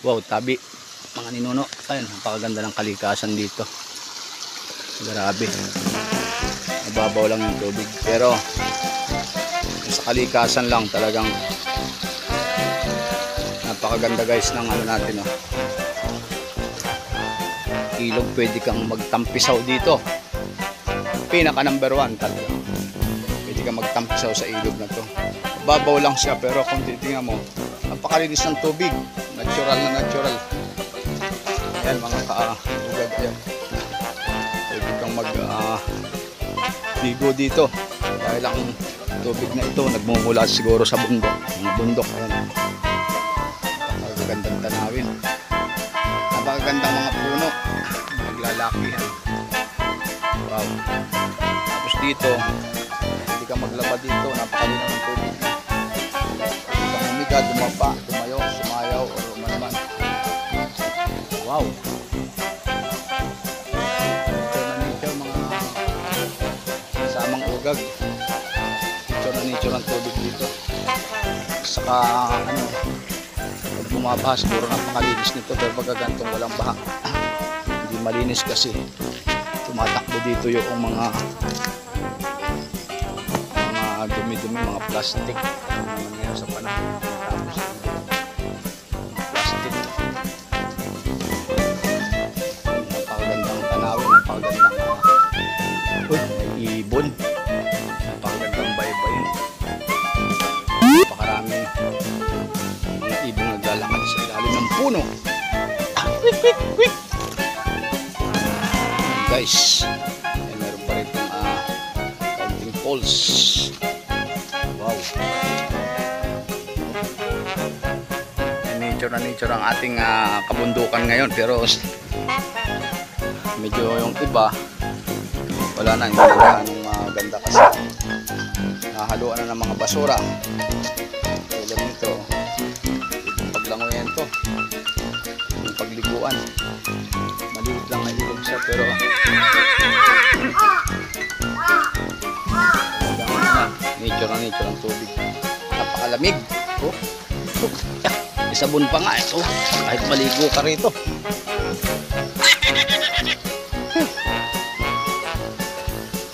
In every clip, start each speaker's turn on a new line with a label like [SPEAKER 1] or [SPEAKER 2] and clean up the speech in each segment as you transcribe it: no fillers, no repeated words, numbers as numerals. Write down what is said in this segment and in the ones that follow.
[SPEAKER 1] Wow, tabi. Mga ninuno. Ayun, napakaganda ng kalikasan dito. Grabe. Mababaw lang yung tubig. Pero, sa kalikasan lang talagang napakaganda guys ng ano natin. Ilog, pwede kang magtampisaw dito. Pinaka number 1 talaga. Pwede kang magtampisaw sa ilog na to. Mababaw lang siya pero kung titingnan mo, napakalinis ng tubig. Natural na natural. Ayan mga kaugad. Ayan. Pwede kang ligo dito. Dahil ang tubig na ito nagmumula siguro sa bundok. Ang bundok. Ayan. Napakagandang tanawin. Napakagandang mga puno. Naglalakihan. Wow. Tapos dito, hindi ka maglaba dito. Napakalinis ng tubig. Hindi ka humiga, dumapa, tumayo, sumayaw, o naman. Wow. Nature mga kasamang ugag. Nature ng tubig dito. Saka pag bumabaha siguro napakalinis nito pero pagka gantong walang baha hindi malinis kasi tumatakbo dito yung mga dumi-dumi, mga plastic nangyayari sa panahon. Tapos plastic. Napakagandang tanawin, napakagandang may ibon, napakagandang baybayin, napakaraming mga ibon naglalakad sa ilalim ng puno. Guys, meron pa rin itong counting falls. Wow. Nature na nature ang ating kabundukan ngayon pero medyo yung iba wala na, hindi na maganda kasi nahaluan na ng mga basura. Tulad nito, yung paglangoyan to, yung pagliguan, maliit lang na ilog siya pero nature na nature ang tubig. Napakalamig. Isabon pa nga ito. Kahit maligo ka rito.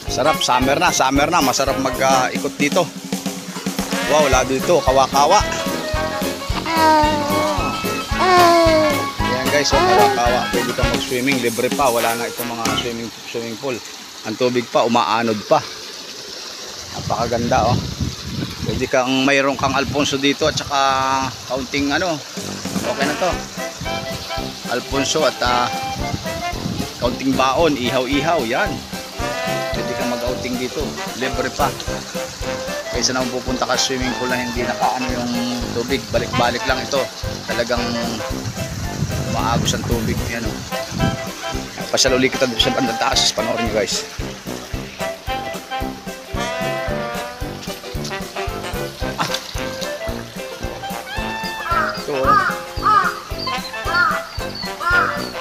[SPEAKER 1] Sarap, summer na. Masarap mag-ikot dito. Wow, lalo dito, kawa-kawa. Ayan guys, kawa-kawa. Pwede kang mag-swimming, libre pa. Wala na itong mga swimming pool. Ang tubig pa, umaanod pa. Napakaganda Pwede kang mayroon kang Alfonso dito at saka kaunting okay na to. Alfonso at kaunting baon, ihaw-ihaw, yan. Pwede kang mag-outing dito, libre pa. Kaysa naman pupunta ka swimming pool na hindi nakaano yung tubig, balik-balik lang ito. Talagang maagos ang tubig, yan Pasyal ulit kita sa bandang taas, panoorin nyo guys. Ito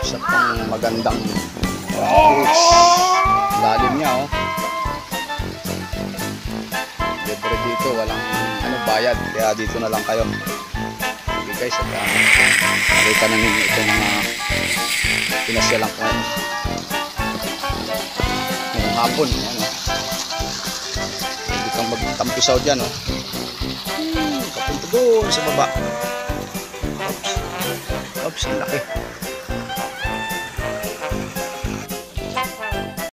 [SPEAKER 1] isa pang magandang lalim niya libre dito, walang bayad, kaya dito na lang kayo. Okay guys, at nakita na ninyo itong pinasyalang ko ngayong hapon. Hindi kang magtampisaw dyan kapunta doon sa baba. Oops, ang laki.